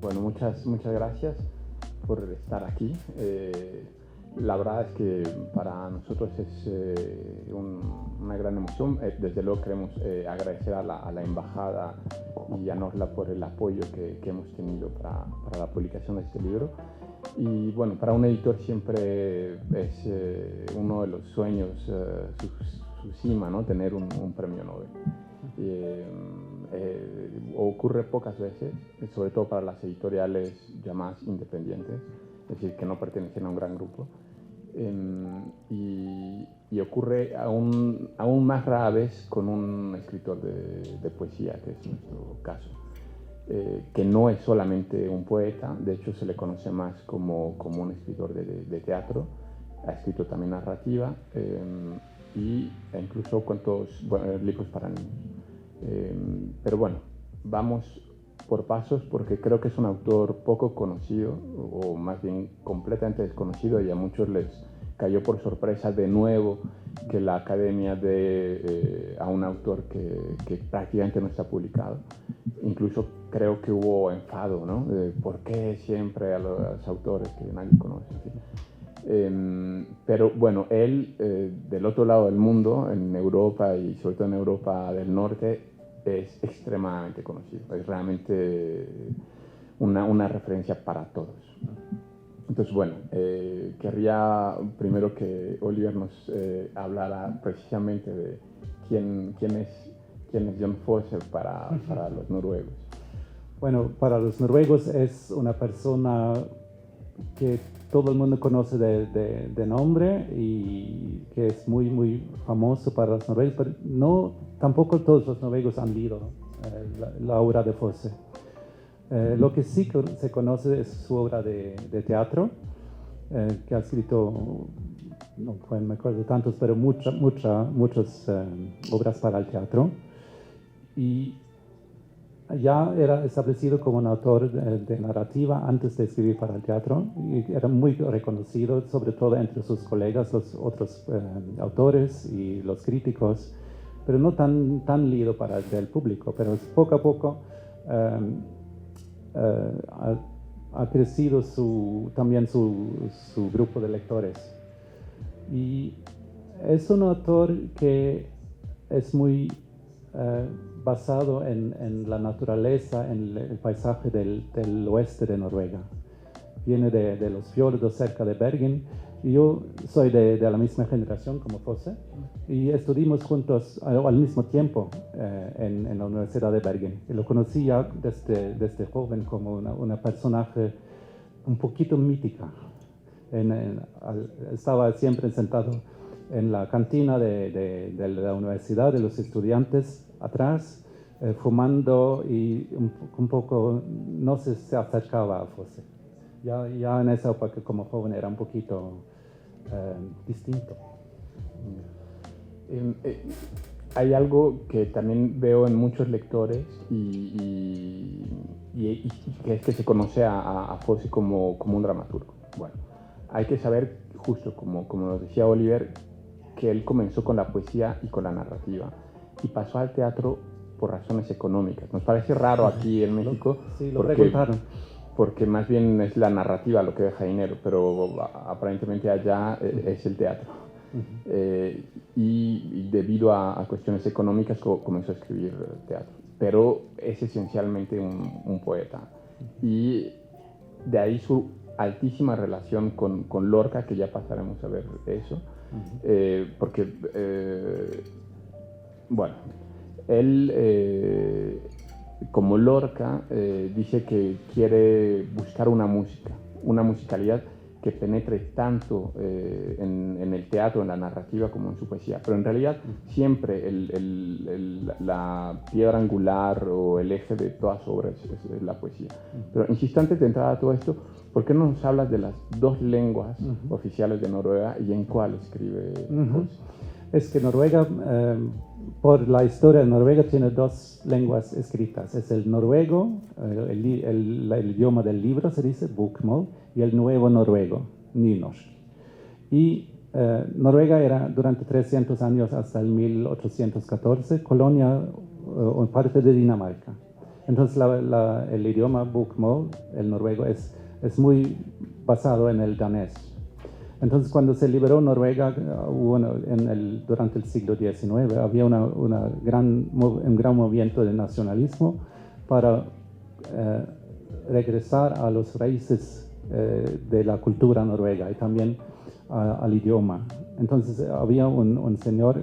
Bueno, muchas gracias por estar aquí. La verdad es que para nosotros es una gran emoción. Desde luego queremos agradecer a la Embajada y a Norla por el apoyo que hemos tenido para la publicación de este libro. Y bueno, para un editor siempre es uno de los sueños, su cima, ¿no? Tener un premio Nobel. Ocurre pocas veces, sobre todo para las editoriales llamadas independientes, es decir, que no pertenecen a un gran grupo. Y ocurre aún más rara vez con un escritor de poesía, que es nuestro caso, que no es solamente un poeta. De hecho se le conoce más como un escritor de teatro. Ha escrito también narrativa e incluso libros para niños. Pero bueno, vamos por pasos, porque creo que es un autor poco conocido, o más bien completamente desconocido, y a muchos les cayó por sorpresa de nuevo que la academia dé a un autor que prácticamente no está publicado. Incluso creo que hubo enfado, ¿no? ¿Por qué siempre a los autores que nadie conoce? Pero bueno, él del otro lado del mundo, en Europa y sobre todo en Europa del Norte, es extremadamente conocido. Es realmente una referencia para todos. Entonces, bueno, querría primero que Oliver nos hablara precisamente de quién es Jon Fosse para los noruegos. Bueno, para los noruegos es una persona que todo el mundo conoce de nombre y que es muy, muy famoso para los noruegos, pero tampoco todos los noruegos han leído la obra de Fosse. Lo que sí se conoce es su obra de teatro, que ha escrito, no me acuerdo tantos, pero muchas obras para el teatro. Y ya era establecido como un autor de narrativa antes de escribir para el teatro, y era muy reconocido, sobre todo entre sus colegas, los otros autores y los críticos, pero no tan leído para el público. Pero poco a poco ha crecido también su grupo de lectores. Y es un autor que es muy basado en la naturaleza, en el paisaje del oeste de Noruega. Viene de los fiordos cerca de Bergen, y yo soy de la misma generación como Fosse, y estudiamos juntos al mismo tiempo en la Universidad de Bergen. Y lo conocí ya desde joven como una personaje un poquito mítica. Estaba siempre sentado en la cantina de la universidad, de los estudiantes, atrás, fumando, y un poco no se acercaba a Fosse. Ya en esa época como joven era un poquito distinto. Hay algo que también veo en muchos lectores y que es que se conoce a Fosse como un dramaturgo. Bueno, hay que saber, justo como nos decía Oliver, que él comenzó con la poesía y con la narrativa y pasó al teatro por razones económicas. Nos parece raro aquí en México, sí, lo preguntaron, porque más bien es la narrativa lo que deja dinero, pero aparentemente allá es el teatro. Y debido a cuestiones económicas comenzó a escribir teatro, pero es esencialmente un poeta. Y de ahí su altísima relación con Lorca, que ya pasaremos a ver eso, porque, bueno, él, como Lorca, dice que quiere buscar una musicalidad que penetre tanto en el teatro, en la narrativa, como en su poesía. Pero en realidad siempre la piedra angular o el eje de toda su obra es la poesía. Pero insisto, antes de entrar a todo esto, ¿por qué no nos hablas de las dos lenguas oficiales de Noruega y en cuál escribe Fosse? Es que Noruega por la historia de Noruega tiene dos lenguas escritas. Es el noruego, el idioma del libro se dice bokmål, y el nuevo noruego, nynorsk. Y Noruega era durante 300 años hasta el 1814 colonia o parte de Dinamarca. Entonces el idioma bokmål, el noruego, es muy basado en el danés. Entonces cuando se liberó Noruega durante el siglo XIX había un gran movimiento de nacionalismo para regresar a los raíces de la cultura noruega y también al idioma. Entonces había un señor,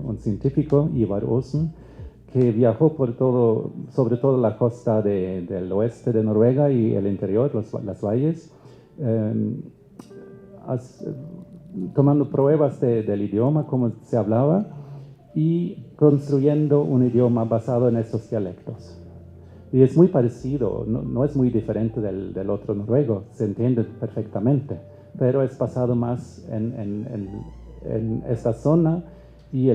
un científico, Ivar Aasen, que viajó sobre todo la costa del oeste de Noruega y el interior, las valles, tomando pruebas del idioma, cómo se hablaba, y construyendo un idioma basado en estos dialectos. Y es muy parecido, no es muy diferente del otro noruego, se entiende perfectamente, pero es basado más en esta zona y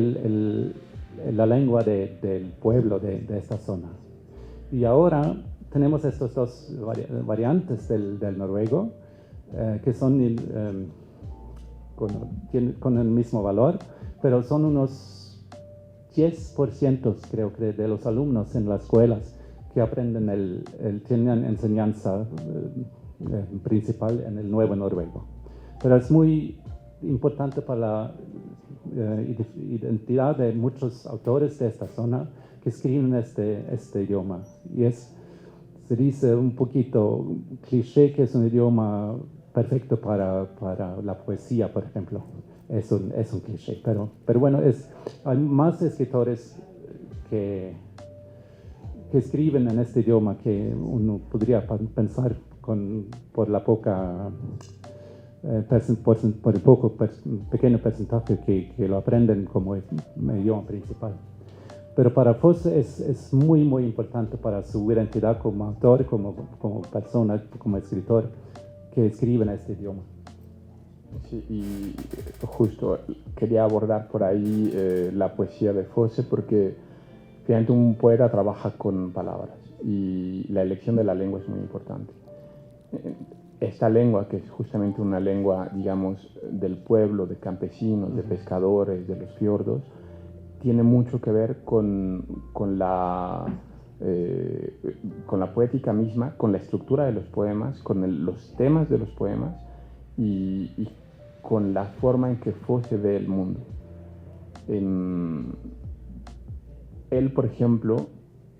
la lengua del pueblo de esta zona. Y ahora tenemos estos dos variantes del noruego, que son con el mismo valor, pero son unos 10% creo que de los alumnos en las escuelas que aprenden tienen enseñanza principal en el nuevo noruego. Pero es muy importante para la identidad de muchos autores de esta zona que escriben este idioma. Y se dice un poquito cliché que es un idioma perfecto para la poesía, por ejemplo. Es un cliché, pero bueno, hay más escritores que escriben en este idioma que uno podría pensar por el pequeño porcentaje que lo aprenden como idioma principal. Pero para Fosse es muy, muy importante para su identidad como autor, como persona, como escritor, que escribe en este idioma. Sí, y justo quería abordar por ahí la poesía de Fosse, porque finalmente un poeta trabaja con palabras y la elección de la lengua es muy importante. Esta lengua, que es justamente una lengua, digamos, del pueblo, de campesinos, de pescadores, de los fiordos, tiene mucho que ver con la poética misma, con la estructura de los poemas, con los temas de los poemas y con la forma en que Fosse ve el mundo. Él, por ejemplo,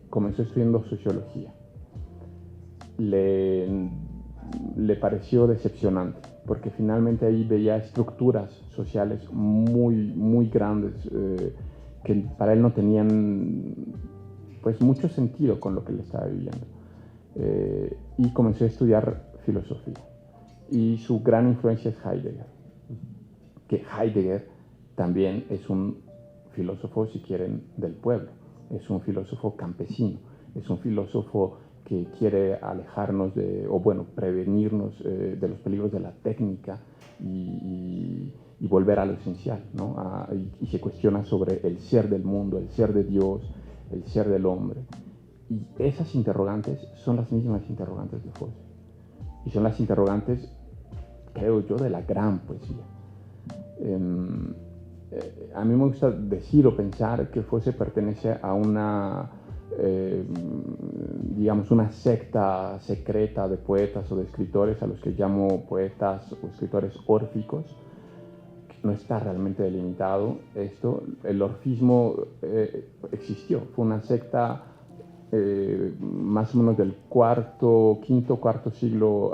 comenzó estudiando sociología. Le pareció decepcionante, porque finalmente ahí veía estructuras sociales muy, muy grandes que para él no tenían pues mucho sentido con lo que él estaba viviendo. Y comenzó a estudiar filosofía. Y su gran influencia es Heidegger, que Heidegger también es un filósofo, si quieren, del pueblo. Es un filósofo campesino, es un filósofo que quiere alejarnos prevenirnos de los peligros de la técnica y volver a lo esencial, ¿no? Y se cuestiona sobre el ser del mundo, el ser de Dios, el ser del hombre. Y esas interrogantes son las mismas interrogantes de Fosse. Y son las interrogantes, creo yo, de la gran poesía. A mí me gusta decir o pensar que Fosse pertenece a una secta secreta de poetas o de escritores a los que llamo poetas o escritores órficos. No está realmente delimitado esto. El orfismo existió, fue una secta más o menos del quinto, cuarto siglo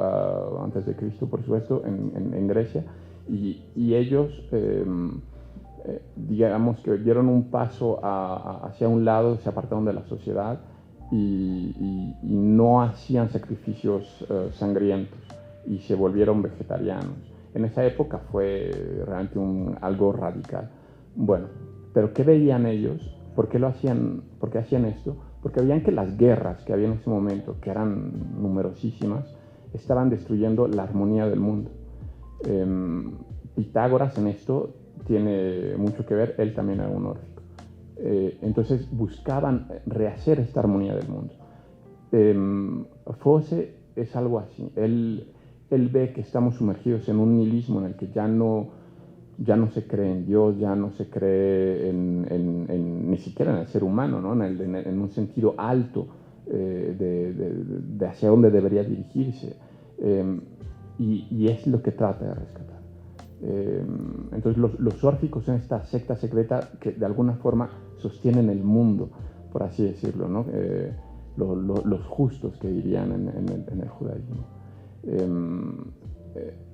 antes de Cristo, por supuesto, en Grecia, y ellos digamos que dieron un paso hacia un lado, se apartaron de la sociedad y no hacían sacrificios sangrientos y se volvieron vegetarianos. En esa época fue realmente algo radical. Bueno, pero ¿qué veían ellos? ¿Por qué hacían esto? Porque veían que las guerras que había en ese momento, que eran numerosísimas, estaban destruyendo la armonía del mundo. Pitágoras en esto tiene mucho que ver, él también era un órfico. Entonces buscaban rehacer esta armonía del mundo. Fosse es algo así. Él ve que estamos sumergidos en un nihilismo en el que ya no se cree en Dios, ya no se cree ni siquiera en el ser humano, ¿no? en un sentido alto de hacia dónde debería dirigirse. Y es lo que trata de rescatar. Entonces los órficos son esta secta secreta que de alguna forma sostienen el mundo, por así decirlo, ¿no? Los justos que dirían en el judaísmo.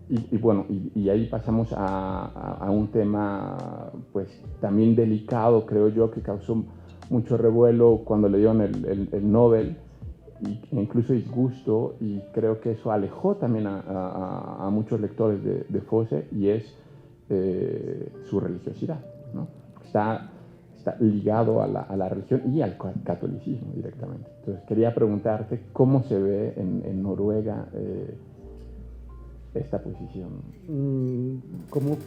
Y ahí pasamos a un tema pues también delicado, creo yo, que causó mucho revuelo cuando le dieron el Nobel, e incluso disgusto, y creo que eso alejó también a muchos lectores de Fosse, y es su religiosidad, ¿no? Está ligado a la religión y al catolicismo directamente. Entonces quería preguntarte cómo se ve en Noruega esta posición. Como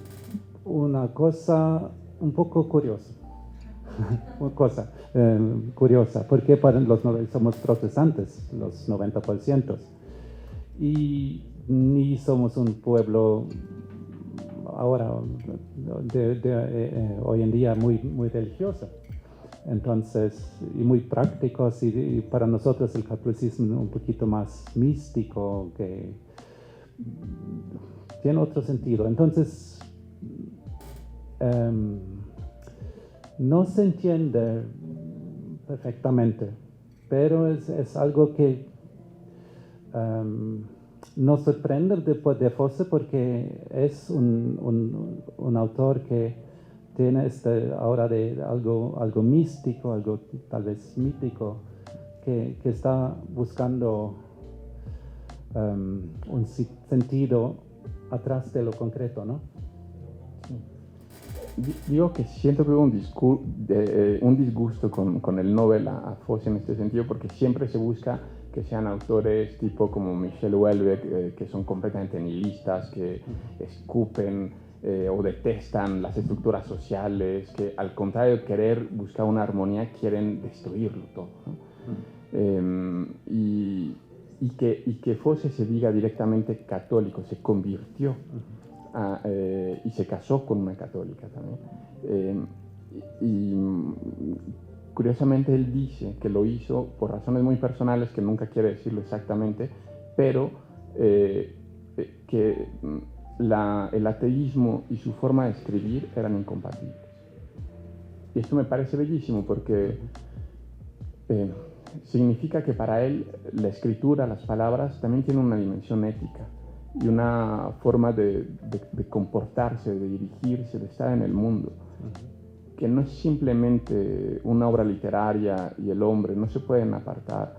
una cosa un poco curiosa. Una cosa curiosa, porque para los somos protestantes, los 90%, y ni somos un pueblo ahora, hoy en día, muy religioso. Entonces, y muy prácticos, y para nosotros el catolicismo es un poquito más místico, que tiene otro sentido. Entonces, no se entiende perfectamente, pero es algo que nos sorprende de Fosse, porque es un autor que tiene ahora de algo místico, algo tal vez mítico, que está buscando un sentido atrás de lo concreto, ¿no? Digo que siento que hubo un disgusto con el Nobel a Fosse en este sentido, porque siempre se busca que sean autores tipo como Michel Houellebecq, que son completamente nihilistas, que escupen o detestan las estructuras sociales, que al contrario de querer buscar una armonía, quieren destruirlo todo, ¿no? Y que Fosse se diga directamente católico, se convirtió y se casó con una católica también. Curiosamente él dice que lo hizo por razones muy personales, que nunca quiere decirlo exactamente, pero que el ateísmo y su forma de escribir eran incompatibles. Y esto me parece bellísimo, porque significa que para él la escritura, las palabras, también tienen una dimensión ética y una forma de comportarse, de dirigirse, de estar en el mundo, que no es simplemente una obra literaria y el hombre, no se pueden apartar.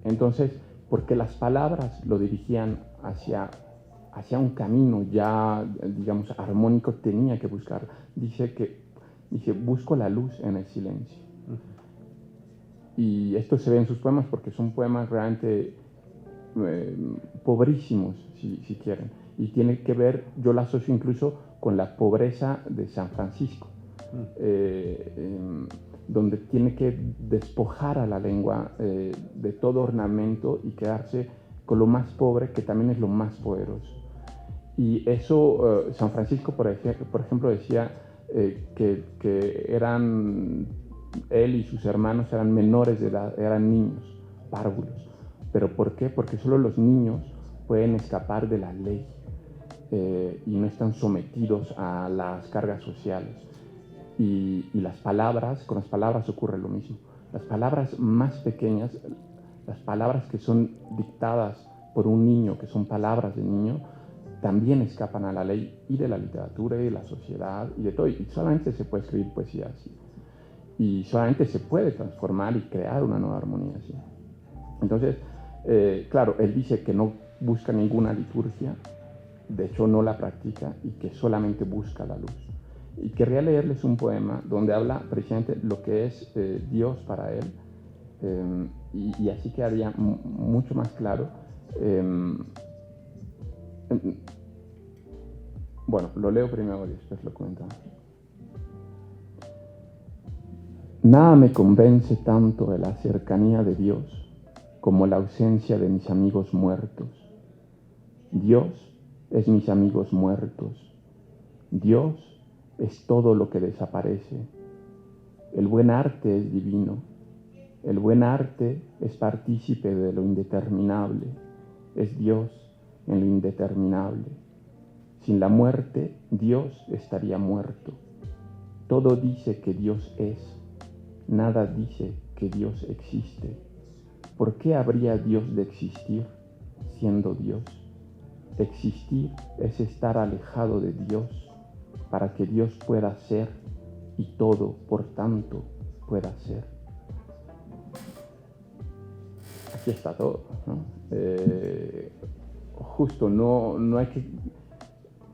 Entonces, porque las palabras lo dirigían hacia un camino ya, digamos, armónico, tenía que buscar. Dice, busco la luz en el silencio. Y esto se ve en sus poemas, porque son poemas realmente pobrísimos, si quieren. Y tiene que ver, yo la asocio incluso con la pobreza de San Francisco, donde tiene que despojar a la lengua de todo ornamento y quedarse con lo más pobre, que también es lo más poderoso. Y eso, San Francisco, por ejemplo, decía que eran, él y sus hermanos eran menores de edad, eran niños, párvulos. ¿Pero por qué? Porque solo los niños pueden escapar de la ley y no están sometidos a las cargas sociales. Y las palabras, con las palabras ocurre lo mismo. Las palabras más pequeñas, las palabras que son dictadas por un niño, que son palabras de niño, también escapan a la ley y de la literatura y de la sociedad y de todo. Y solamente se puede escribir poesía así. Y solamente se puede transformar y crear una nueva armonía así. Entonces, claro, él dice que no busca ninguna liturgia, de hecho no la practica, y que solamente busca la luz. Y querría leerles un poema donde habla precisamente lo que es Dios para él, y así quedaría mucho más claro. Bueno, lo leo primero y después lo comentamos. Nada me convence tanto de la cercanía de Dios como la ausencia de mis amigos muertos. Dios es mis amigos muertos. Dios es todo lo que desaparece. El buen arte es divino. El buen arte es partícipe de lo indeterminable. Es Dios en lo indeterminable. Sin la muerte, Dios estaría muerto. Todo dice que Dios es. Nada dice que Dios existe. ¿Por qué habría Dios de existir siendo Dios? Existir es estar alejado de Dios para que Dios pueda ser y todo, por tanto, pueda ser. Aquí está todo, ¿no? Justo, no hay que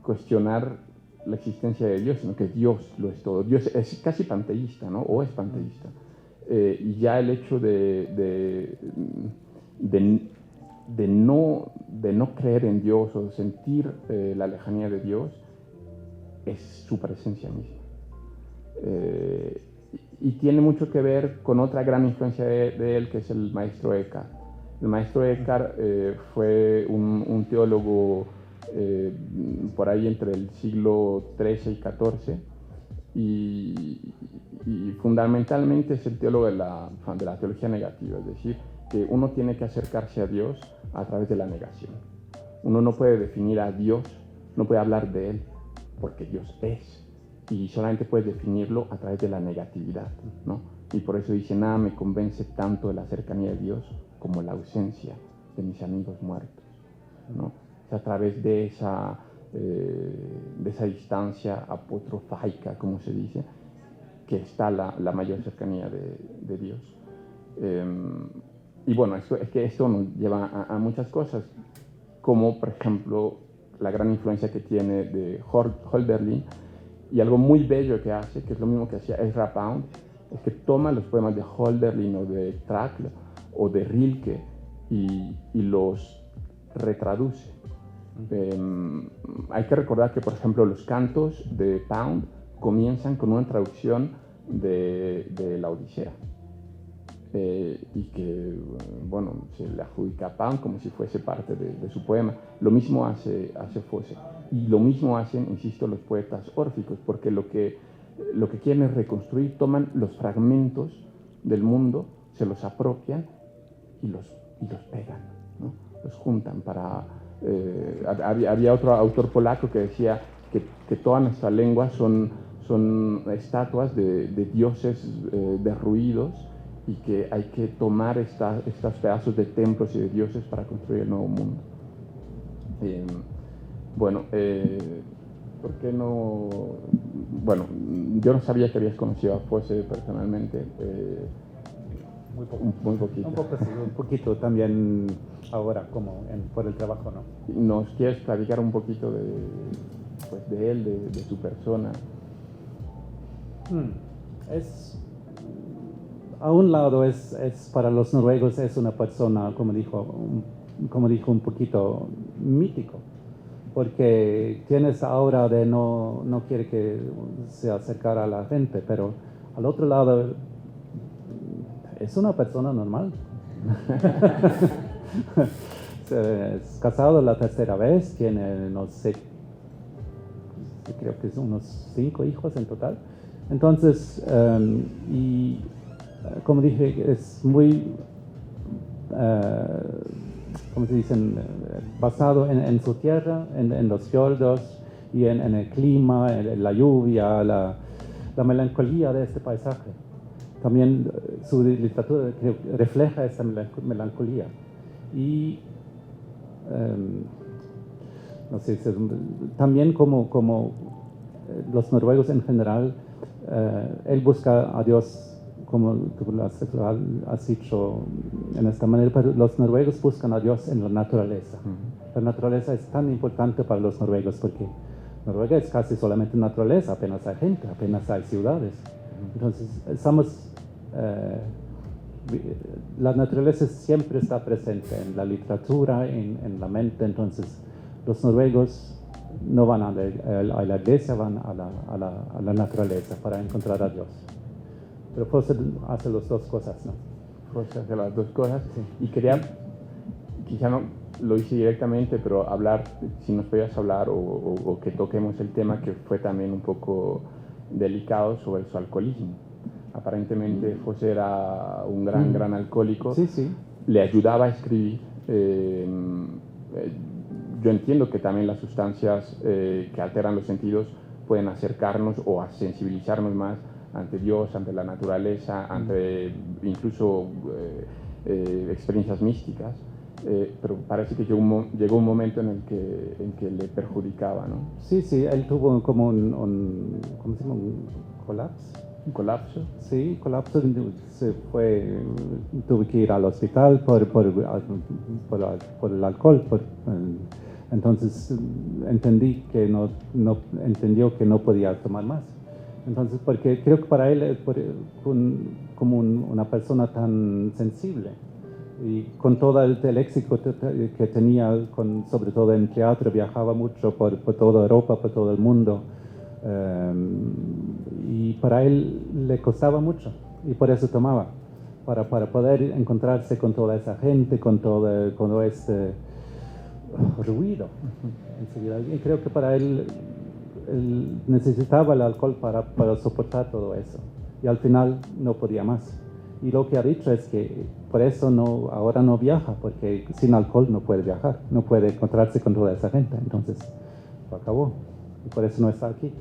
cuestionar la existencia de Dios, sino que Dios lo es todo. Dios es casi panteísta, ¿no? O es panteísta. Y ya el hecho de no creer en Dios o sentir la lejanía de Dios es su presencia misma. Y tiene mucho que ver con otra gran influencia de él, que es el maestro Eckhart. El maestro Eckhart fue un teólogo por ahí entre el siglo XIII y XIV, y fundamentalmente es el teólogo de la teología negativa, es decir, que uno tiene que acercarse a Dios a través de la negación. Uno no puede definir a Dios, no puede hablar de Él, porque Dios es, y solamente puede definirlo a través de la negatividad, ¿no? Y por eso dice, nada me convence tanto de la cercanía de Dios como la ausencia de mis amigos muertos, ¿no? Es a través de esa distancia apotrofaica, como se dice, que está la mayor cercanía de Dios. Y bueno, es que esto nos lleva a muchas cosas, como por ejemplo la gran influencia que tiene de Hölderlin, y algo muy bello que hace, que es lo mismo que hacía Ezra Pound, es que toma los poemas de Hölderlin o de Trakl o de Rilke y los retraduce. Hay que recordar que, por ejemplo, los cantos de Pound comienzan con una traducción de la Odisea, y que, bueno, se le adjudica a Pound como si fuese parte de su poema. Lo mismo hace Fosse, y lo mismo hacen, insisto, los poetas órficos, porque lo que quieren es reconstruir, toman los fragmentos del mundo, se los apropian y los pegan, ¿no? Los juntan para... había otro autor polaco que decía que toda nuestra lengua son estatuas de dioses derruidos, y que hay que tomar estos pedazos de templos y de dioses para construir el nuevo mundo. Bueno, ¿por qué no? Bueno, yo no sabía que habías conocido a Fosse personalmente. Muy poquito. Un poquito también ahora, como por el trabajo, ¿no? ¿Nos quieres platicar un poquito de él, de su persona? A un lado para los noruegos es una persona, como dijo, un poquito mítico, porque tiene esa aura de no quiere que se acercara a la gente, pero al otro lado es una persona normal. Es casado la tercera vez, tiene, no sé, creo que son unos 5 hijos en total. Entonces, como dije, es muy, ¿cómo se dicen? Basado en su tierra, en los fiordos y en el clima, en la lluvia, la melancolía de este paisaje. También su literatura refleja esa melancolía. Y no sé, también como los noruegos en general, él busca a Dios, como tú lo has dicho en esta manera, pero los noruegos buscan a Dios en la naturaleza. La naturaleza es tan importante para los noruegos porque Noruega es casi solamente naturaleza, apenas hay gente, apenas hay ciudades. Entonces, la naturaleza siempre está presente en la literatura, en la mente. Entonces, los noruegos no van a la iglesia, van a la naturaleza para encontrar a Dios. Pero Fosse hace las dos cosas, ¿no? Fosse hace las dos cosas. Sí. Y quería, quizá no lo hice directamente, pero hablar, si nos podías hablar o que toquemos el tema que fue también un poco delicado sobre su alcoholismo. Aparentemente Fosse era un gran alcohólico. Sí, sí. Le ayudaba a escribir. Yo entiendo que también las sustancias que alteran los sentidos pueden acercarnos o a sensibilizarnos más ante Dios, ante la naturaleza, ante incluso experiencias místicas, pero parece que llegó un momento en el que le perjudicaba, ¿no? Sí, sí, él tuvo como ¿cómo se llama? Un colapso. Un colapso. Sí, colapso, se fue, tuve que ir al hospital por el alcohol. Entonces entendió que no podía tomar más. Entonces, porque creo que para él, como una persona tan sensible, y con todo el éxito que tenía, sobre todo en teatro, viajaba mucho por toda Europa, por todo el mundo, y para él le costaba mucho, y por eso tomaba, para poder encontrarse con toda esa gente, con todo este ruido. Enseguida. Y creo que para él necesitaba el alcohol para soportar todo eso, y al final no podía más. Y lo que ha dicho es que por eso ahora no viaja, porque sin alcohol no puede viajar, no puede encontrarse con toda esa gente. Entonces, lo acabó. Y por eso no está aquí.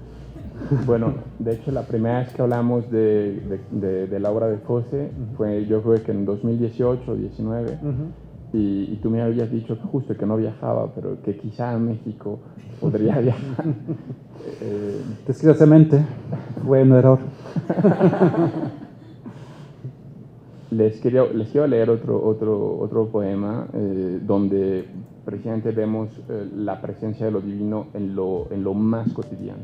Bueno, de hecho, la primera vez que hablamos de la obra de Fosse fue, yo creo que en 2018 o 19, y tú me habías dicho que justo que no viajaba, pero que quizá a México podría viajar. Desgraciadamente, fue un error. Les quiero leer otro poema donde precisamente vemos la presencia de lo divino en lo más cotidiano.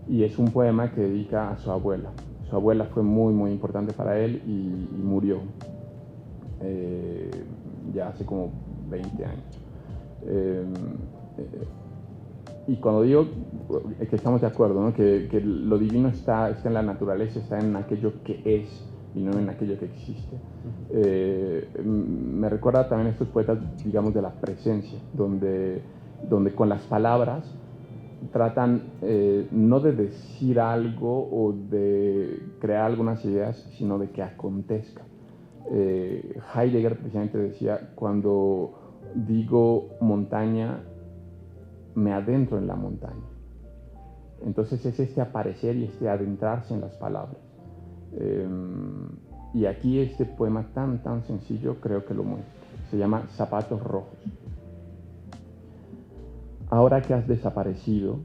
Y es un poema que dedica a su abuela. Su abuela fue muy importante para él y murió ya hace como 20 años. Y cuando digo que estamos de acuerdo, ¿no? que lo divino está en la naturaleza, está en aquello que es y no en aquello que existe. Me recuerda también a estos poetas, digamos, de la presencia, donde con las palabras tratan no de decir algo o de crear algunas ideas, sino de que acontezca. Heidegger precisamente decía, cuando digo montaña, me adentro en la montaña. Entonces es este aparecer y este adentrarse en las palabras. Y aquí este poema tan sencillo creo que lo muestra. Se llama Zapatos Rojos. Ahora que has desaparecido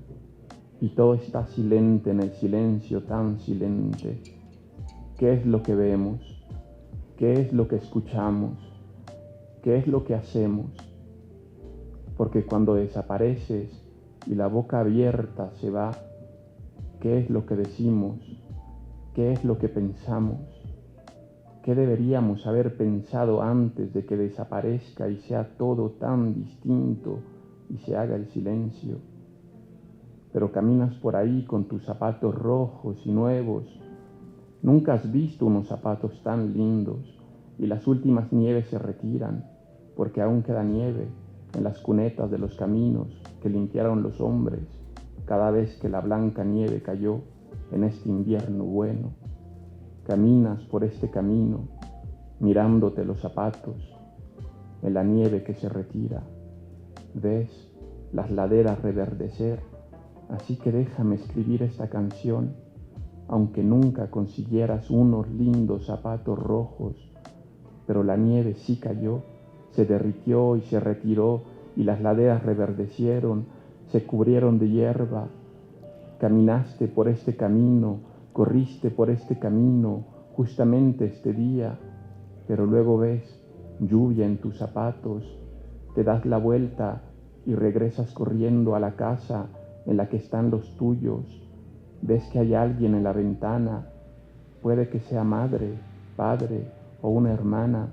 y todo está silente en el silencio tan silente, ¿qué es lo que vemos? ¿Qué es lo que escuchamos? ¿Qué es lo que hacemos? Porque cuando desapareces y la boca abierta se va, ¿qué es lo que decimos? ¿Qué es lo que pensamos? ¿Qué deberíamos haber pensado antes de que desaparezca y sea todo tan distinto y se haga el silencio? Pero caminas por ahí con tus zapatos rojos y nuevos. Nunca has visto unos zapatos tan lindos y las últimas nieves se retiran, porque aún queda nieve en las cunetas de los caminos que limpiaron los hombres cada vez que la blanca nieve cayó en este invierno bueno. Caminas por este camino mirándote los zapatos en la nieve que se retira. Ves las laderas reverdecer, así que déjame escribir esta canción, aunque nunca consiguieras unos lindos zapatos rojos, pero la nieve sí cayó, se derritió y se retiró, y las laderas reverdecieron, se cubrieron de hierba. Caminaste por este camino, corriste por este camino, justamente este día, pero luego ves lluvia en tus zapatos, te das la vuelta y regresas corriendo a la casa en la que están los tuyos. Ves que hay alguien en la ventana, puede que sea madre, padre o una hermana.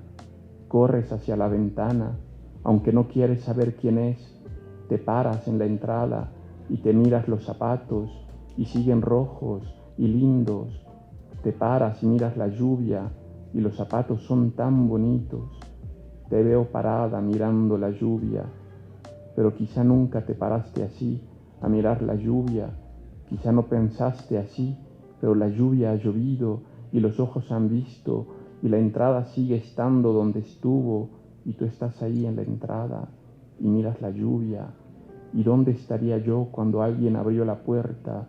Corres hacia la ventana, aunque no quieres saber quién es, te paras en la entrada y te miras los zapatos y siguen rojos y lindos. te paras y miras la lluvia y los zapatos son tan bonitos. Te veo parada mirando la lluvia, pero quizá nunca te paraste así a mirar la lluvia. Quizá no pensaste así, pero la lluvia ha llovido y los ojos han visto y la entrada sigue estando donde estuvo y tú estás ahí en la entrada y miras la lluvia. ¿Y dónde estaría yo cuando alguien abrió la puerta?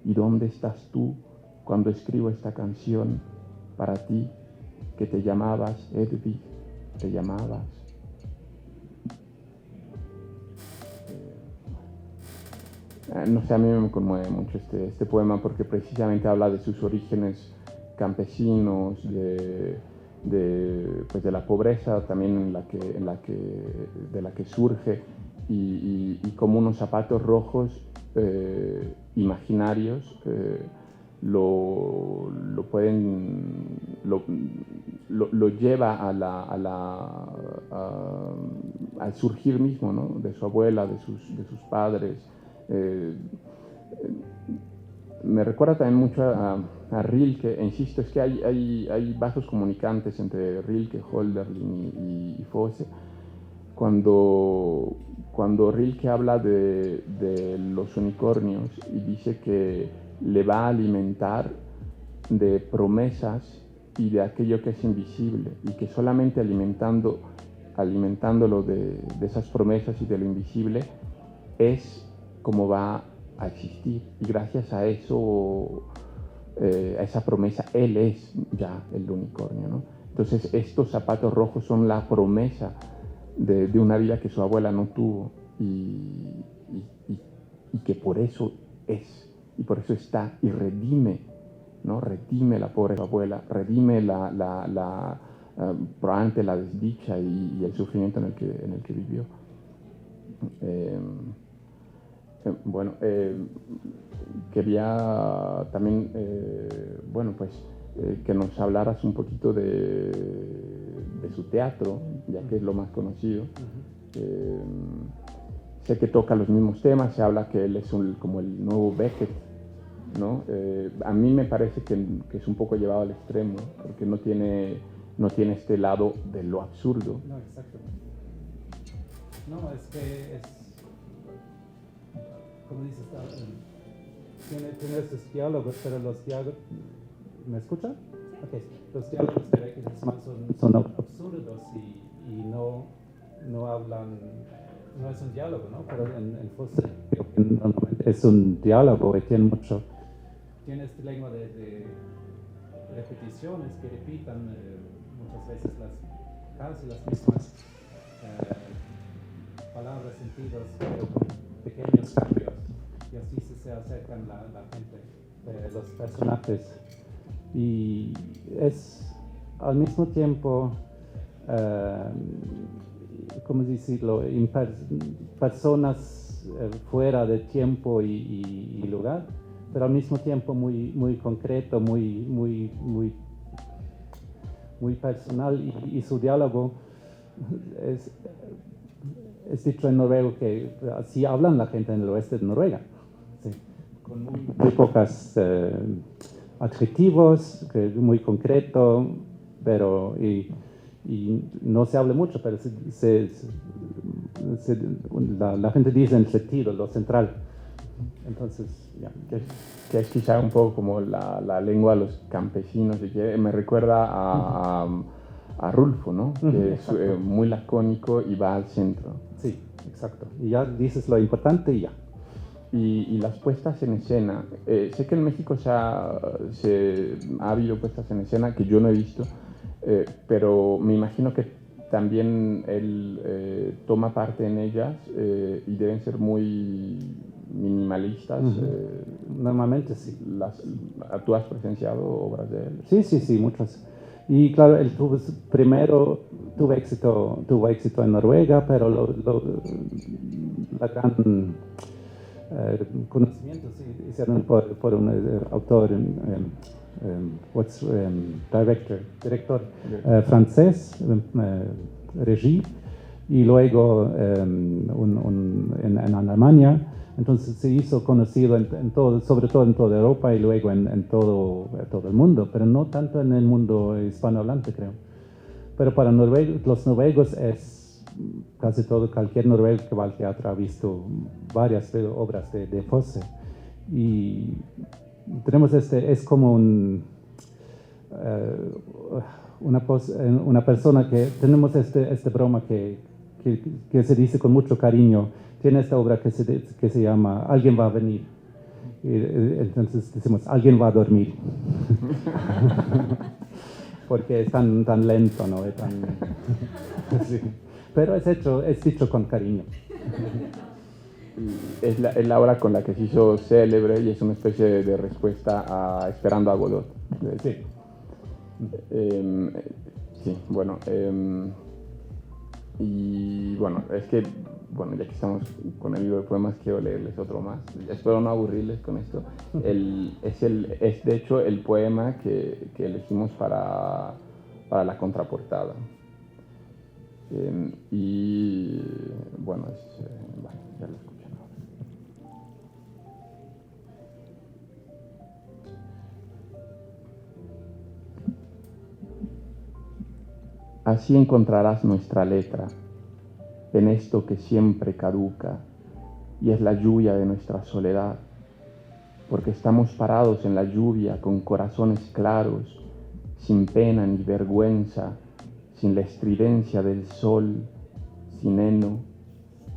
¿Y dónde estás tú cuando escribo esta canción para ti, que te llamabas Hedwig, te llamabas? No sé, a mí me conmueve mucho este poema porque precisamente habla de sus orígenes campesinos, pues de la pobreza también de la que surge y como unos zapatos rojos imaginarios lo lleva al surgir mismo, ¿no? De su abuela, de sus padres. Me recuerda también mucho a Rilke, e insisto, es que hay vasos comunicantes entre Rilke, Hölderlin y Fosse. Cuando Rilke habla de los unicornios y dice que le va a alimentar de promesas y de aquello que es invisible, y que solamente alimentándolo de esas promesas y de lo invisible es como va a existir, y gracias a eso, a esa promesa, él es ya el unicornio, ¿no? Entonces estos zapatos rojos son la promesa de una vida que su abuela no tuvo y que por eso es, y por eso está, y redime, ¿no? Redime la pobre abuela, redime probablemente la desdicha y el sufrimiento en el que vivió. Bueno, quería también, que nos hablaras un poquito de su teatro, ya que es lo más conocido. Sé que toca los mismos temas, se habla que él es como el nuevo Beckett, ¿no? A mí me parece que es un poco llevado al extremo, porque no tiene este lado de lo absurdo. No, exacto. No, es que es, como dices, tiene estos diálogos, pero los diálogos, ¿me escucha? Okay. Los diálogos de Beckett son absurdos y no hablan, no es un diálogo, ¿no? Pero en Fosse normalmente es un diálogo y tiene este lengua de repeticiones que repitan muchas veces casi las mismas palabras, sentidos, pero con pequeños cambios, y así se acercan la gente, los personajes, y es al mismo tiempo, ¿cómo decirlo?, personas fuera de tiempo y lugar, pero al mismo tiempo muy concreto, muy personal, y su diálogo es dicho en noruego que así hablan la gente en el oeste de Noruega, sí, con muy pocos adjetivos, muy concreto, pero y no se habla mucho, pero la gente dice en sentido, lo central. Entonces, ya, que es quizá un poco como la lengua de los campesinos, y que me recuerda a Rulfo, ¿no? Que es muy lacónico y va al centro. Sí, exacto. Y ya dices lo importante y ya. Y las puestas en escena, sé que en México ha habido puestas en escena que yo no he visto, pero me imagino que también él toma parte en ellas y deben ser muy minimalistas. Normalmente sí. ¿Tú has presenciado obras de él? Sí, muchas. Y claro, él primero tuvo éxito en Noruega, pero la gran conocimiento se hicieron por un autor, director francés, Regie, y luego en Alemania Entonces se hizo conocido en todo, sobre todo en toda Europa y luego en todo el mundo, pero no tanto en el mundo hispanohablante, creo. Pero para los noruegos es casi todo, cualquier noruego que va al teatro ha visto varias obras de Fosse. Y tenemos es como una persona que tenemos este broma que se dice con mucho cariño. Tiene esta obra que se llama Alguien va a venir. Y entonces decimos, alguien va a dormir. Porque es tan lento, ¿no? Sí. Pero es dicho con cariño. Es la obra con la que se hizo célebre y es una especie de respuesta a Esperando a Godot. Sí. Sí, bueno. Y bueno, es que, bueno, ya que estamos con el libro de poemas, quiero leerles otro más. Espero no aburrirles con esto. Es de hecho el poema que elegimos para la contraportada. Y bueno, vale, ya lo escuchan ahora. Así encontrarás nuestra letra, en esto que siempre caduca, y es la lluvia de nuestra soledad, porque estamos parados en la lluvia con corazones claros, sin pena ni vergüenza, sin la estridencia del sol, sin heno.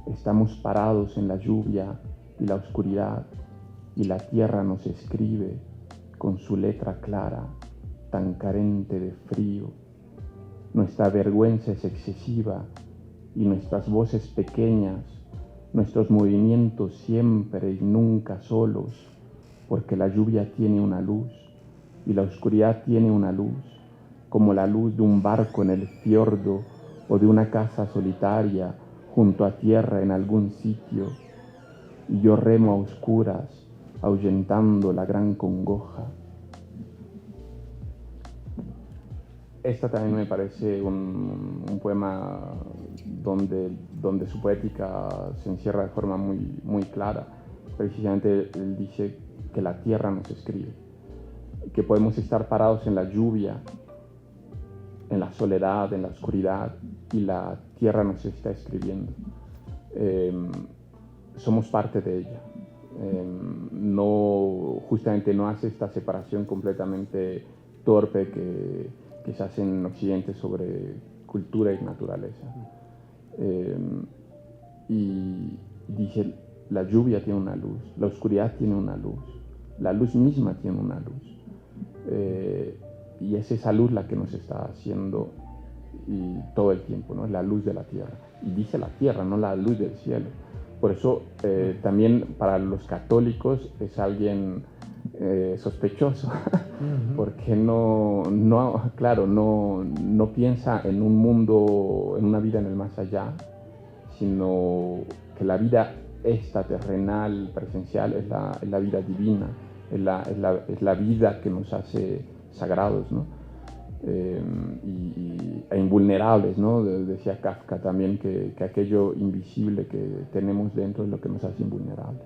Estamos parados en la lluvia y la oscuridad, y la tierra nos escribe con su letra clara, tan carente de frío. Nuestra vergüenza es excesiva y nuestras voces pequeñas, nuestros movimientos siempre y nunca solos, porque la lluvia tiene una luz y la oscuridad tiene una luz, como la luz de un barco en el fiordo o de una casa solitaria junto a tierra en algún sitio, y yo remo a oscuras, ahuyentando la gran congoja. Esta también me parece un poema donde su poética se encierra de forma muy clara. Precisamente él dice que la tierra nos escribe, que podemos estar parados en la lluvia, en la soledad, en la oscuridad, y la tierra nos está escribiendo. Somos parte de ella. Justamente no hace esta separación completamente torpe que se hace en Occidente sobre cultura y naturaleza. Y dice, la lluvia tiene una luz, la oscuridad tiene una luz, la luz misma tiene una luz. Y es esa luz la que nos está haciendo y todo el tiempo, ¿no? La luz de la tierra. Y dice la tierra, no la luz del cielo. Por eso también para los católicos es alguien sospechoso, porque no piensa en un mundo, en una vida en el más allá, sino que la vida esta terrenal, presencial, es la vida divina, es la vida que nos hace sagrados, ¿no? E invulnerables, ¿no? Decía Kafka también que aquello invisible que tenemos dentro es lo que nos hace invulnerables.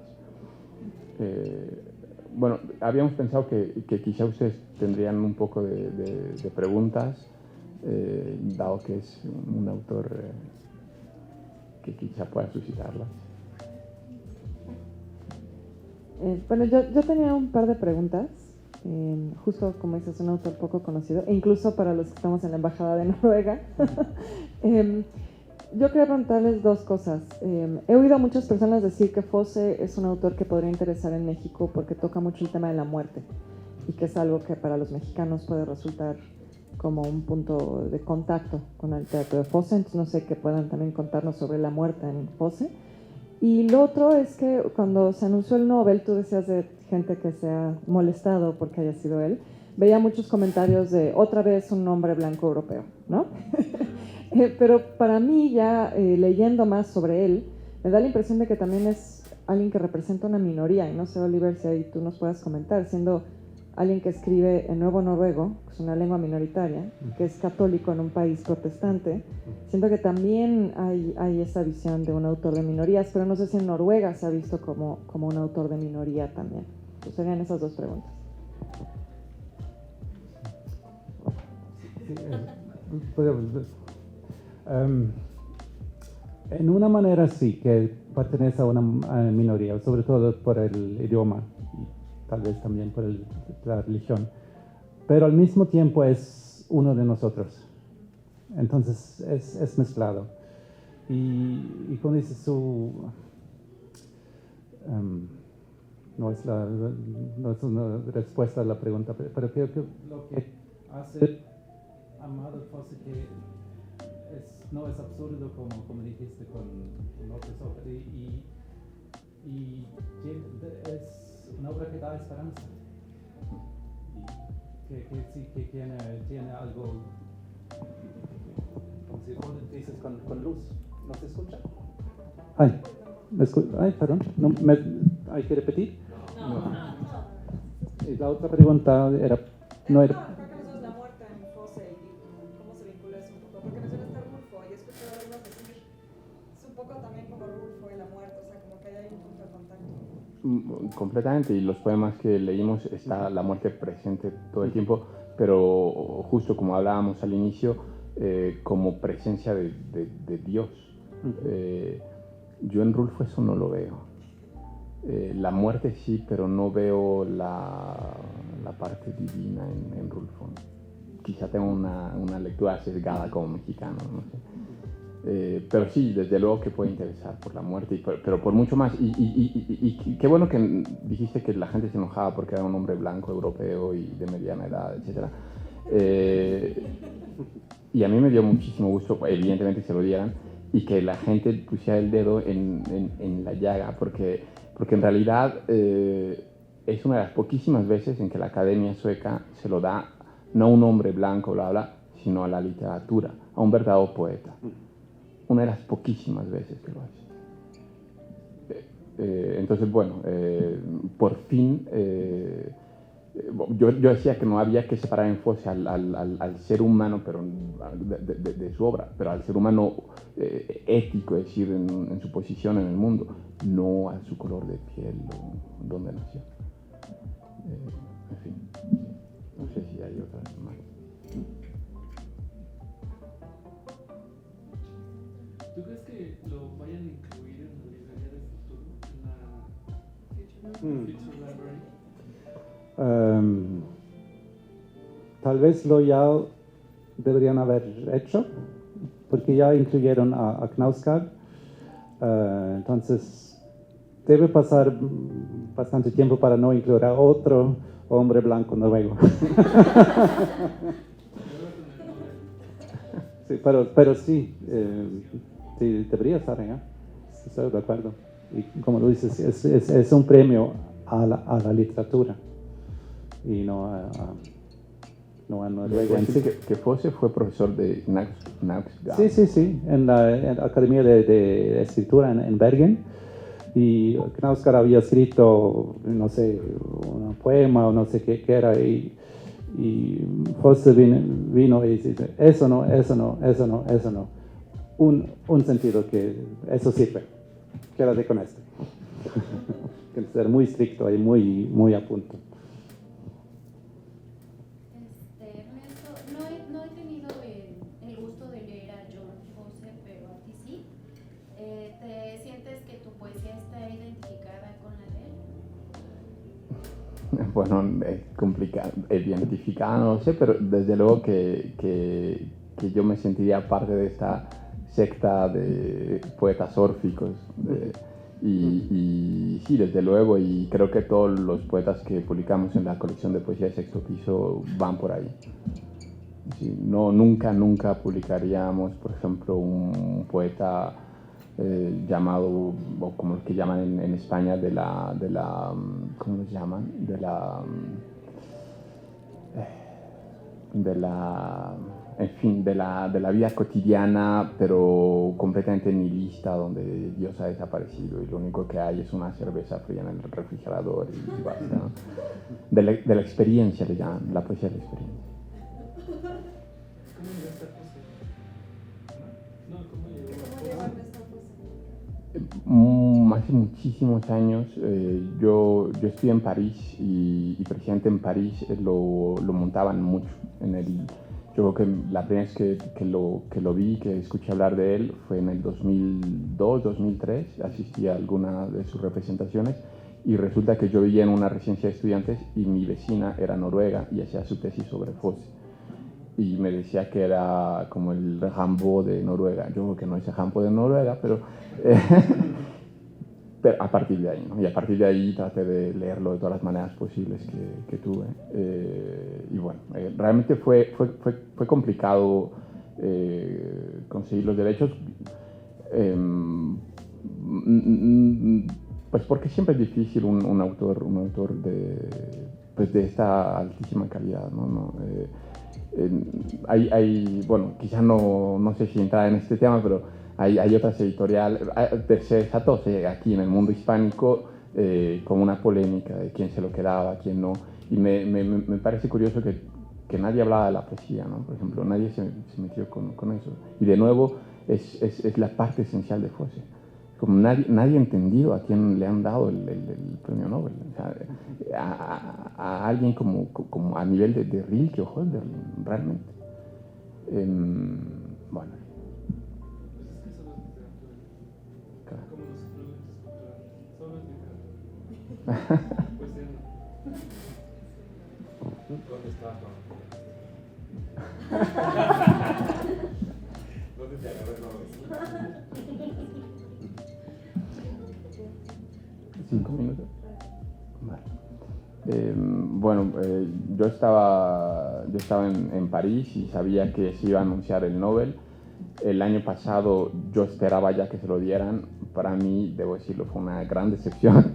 Bueno, habíamos pensado que quizá ustedes tendrían un poco de preguntas, dado que es un autor que quizá pueda suscitarlas. Bueno, yo tenía un par de preguntas. Justo como dices, un autor poco conocido, e incluso para los que estamos en la Embajada de Noruega. Yo quería preguntarles dos cosas. He oído a muchas personas decir que Fosse es un autor que podría interesar en México porque toca mucho el tema de la muerte y que es algo que para los mexicanos puede resultar como un punto de contacto con el teatro de Fosse. Entonces no sé, que puedan también contarnos sobre la muerte en Fosse. Y lo otro es que cuando se anunció el Nobel, tú decías de gente que se ha molestado porque haya sido él, veía muchos comentarios de otra vez un hombre blanco europeo, ¿no? Pero para mí, ya leyendo más sobre él, me da la impresión de que también es alguien que representa una minoría, y no sé, Oliver, si ahí tú nos puedas comentar, siendo alguien que escribe en nuevo noruego, que es una lengua minoritaria, que es católico en un país protestante, siento que también hay esa visión de un autor de minorías, pero no sé si en Noruega se ha visto como un autor de minoría también. Pues serían esas dos preguntas. Sí, en una manera sí, que pertenece a una minoría, sobre todo por el idioma y tal vez también por la religión, pero al mismo tiempo es uno de nosotros, entonces es mezclado. Y como dice no es una respuesta a la pregunta, pero creo que lo que hace Amado Fosse que no es absurdo como dijiste con otras obras y es una obra que da esperanza y que tiene algo, como si dices con luz. ¿No se escucha? Ay, perdón, ¿hay que repetir? No. Y la otra pregunta era, no era... La muerte en Fosse y cómo se vincula eso un poco, porque mencionaste a Rulfo y he escuchado a algunos decir, es un poco también como Rulfo y la muerte, o sea, como que hay un punto de contacto. Completamente, y los poemas que leímos está la muerte presente todo el tiempo, pero justo como hablábamos al inicio, como presencia de Dios. Yo en Rulfo eso no lo veo. La muerte sí, pero no veo la parte divina en Rulfo. Quizá tengo una lectura sesgada como mexicano, no sé. Pero sí, desde luego que puede interesar por la muerte, pero por mucho más. Y qué bueno que dijiste que la gente se enojaba porque era un hombre blanco, europeo y de mediana edad, etc. Y a mí me dio muchísimo gusto, evidentemente que se lo dieran, y que la gente pusiera el dedo en la llaga, porque en realidad es una de las poquísimas veces en que la Academia Sueca se lo da no a un hombre blanco, bla, bla, sino a la literatura, a un verdadero poeta. Una de las poquísimas veces que lo hace. Entonces, bueno, por fin, yo decía que no había que separar en Fosse al ser humano, pero de su obra, pero al ser humano ético, es decir, en su posición en el mundo, no a su color de piel o donde nació. En fin, no sé si hay otras más. ¿Tú crees que lo vayan a incluir en la librería del futuro? En la Future Library. Tal vez lo ya deberían haber hecho, porque ya incluyeron a Knausgård. Entonces debe pasar bastante tiempo para no incluir a otro hombre blanco noruego. Sí, pero sí, sí, debería estar allá. Estoy de acuerdo. Y como lo dices, es un premio a la literatura y no a Noruega en sí. Que Fosse fue profesor de Knausgård. Sí, en la Academia de Escritura en Bergen. Y Knausgård había escrito, no sé, un poema o no sé qué era, y Fosse vino y dice, eso no. Un sentido que eso sirve, quédate con esto. Tienes que ser muy estricto y muy a punto. Ernesto, no he tenido el gusto de leer a John Fosse, pero a ti sí. ¿Te sientes que tu poesía está identificada con la de él? Bueno, es complicado, identificada no lo sé, pero desde luego que yo me sentiría parte de esta secta de poetas órficos. Y sí, desde luego, y creo que todos los poetas que publicamos en la colección de poesía de Sexto Piso van por ahí. Sí, nunca publicaríamos, por ejemplo, un poeta llamado, o como los que llaman en España, de la ¿cómo los llaman? De la en fin, de la vida cotidiana, pero completamente nihilista, donde Dios ha desaparecido y lo único que hay es una cerveza fría en el refrigerador y basta, ¿no? De la experiencia, le llaman, la poesía de la experiencia. ¿Cómo llegaste a José? No, ¿cómo llegó a José? Hace muchísimos años yo estudié en París y precisamente en París lo montaban mucho. Yo creo que la primera vez que lo vi, que escuché hablar de él, fue en el 2002, 2003. Asistí a alguna de sus representaciones y resulta que yo vivía en una residencia de estudiantes y mi vecina era noruega y hacía su tesis sobre Fosse. Y me decía que era como el Rimbaud de Noruega. Yo creo que no es el Rimbaud de Noruega, pero a partir de ahí, ¿no? Y a partir de ahí traté de leerlo de todas las maneras posibles que tuve. Y bueno, realmente fue complicado conseguir los derechos, pues porque siempre es difícil un autor pues de esta altísima calidad, ¿no? Bueno, quizás no sé si entrar en este tema, pero hay otras editoriales, se desató aquí en el mundo hispánico como una polémica de quién se lo quedaba, quién no, y me parece curioso que nadie hablaba de la poesía, ¿no? Por ejemplo, nadie se metió con eso, y de nuevo es la parte esencial de Fosse. Como nadie ha entendido a quién le han dado el premio Nobel, o sea, a alguien como a nivel de Rilke o Hölderlin, realmente. Bueno. Pues es que solo es literatura. Como los clubes culturales. Solo es literatura. Pues no. ¿Dónde estás, Juan? ¿Dónde te agarras Nobel? 5 minutos. Vale. Bueno, yo estaba en París y sabía que se iba a anunciar el Nobel. El año pasado yo esperaba ya que se lo dieran. Para mí, debo decirlo, fue una gran decepción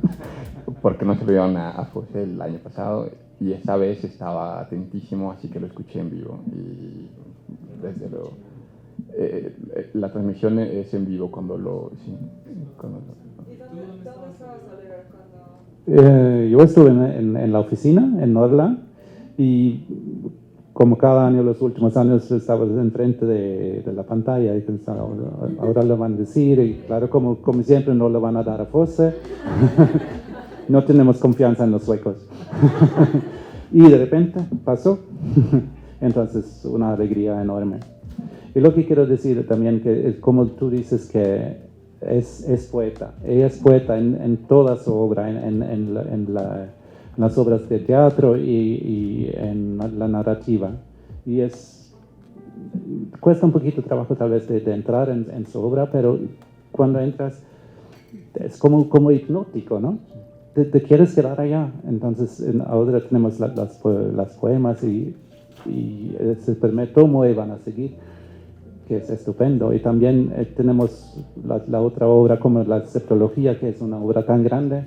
porque no se lo dieron a Fosse el año pasado y esta vez estaba atentísimo, así que lo escuché en vivo y desde luego la transmisión es en vivo cuando lo... Sí, cuando lo ¿Y dónde estabas, Oliver, cuando...? Yo estuve en la oficina, en Norla, y como cada año, los últimos años, estaba enfrente de la pantalla y pensaba, ahora lo van a decir, y claro, como siempre, no lo van a dar a Fosse. No tenemos confianza en los suecos. Y de repente pasó. Entonces, una alegría enorme. Y lo que quiero decir también, que es como tú dices que es poeta. Ella es poeta en toda su obra, en las obras de teatro y en la narrativa. Y cuesta un poquito de trabajo tal vez de entrar en su obra, pero cuando entras es como hipnótico, ¿no? Te quieres quedar allá. Entonces ahora tenemos las poemas y ese primer tomo y van a seguir, que es estupendo. Y también tenemos la otra obra como la Septología, que es una obra tan grande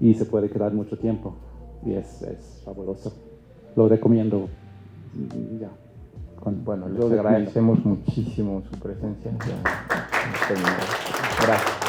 y se puede quedar mucho tiempo. Y es fabuloso. Lo recomiendo. Ya. Bueno, les agradecemos muchísimo su presencia. Gracias.